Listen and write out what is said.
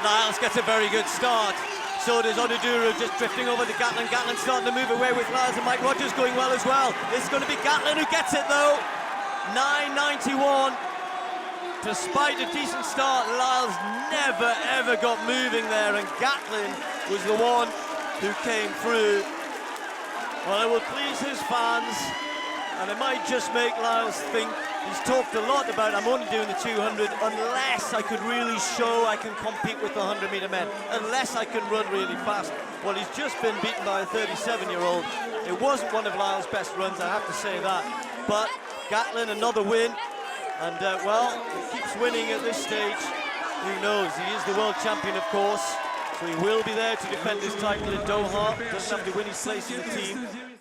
Lyles gets a very good start. So does Oduduru, just drifting over to Gatlin. Gatlin starting to move away with Lyles, and Mike Rodgers going well as well. It's going to be Gatlin who gets it though. 9.91. Despite a decent start, Lyles never ever got moving there, and Gatlin was the one who came through. Well, it will please his fans, and it might just make Lyles think. He's talked a lot about, I'm only doing the 200 unless I could really show I can compete with the 100-meter men, unless I can run really fast. Well, he's just been beaten by a 37-year-old. It wasn't one of Lyles' best runs, I have to say that. But Gatlin, another win, and well, he keeps winning at this stage. Who knows? He is the world champion, of course, so he will be there to defend his title in Doha. Doesn't have to win his place in the team.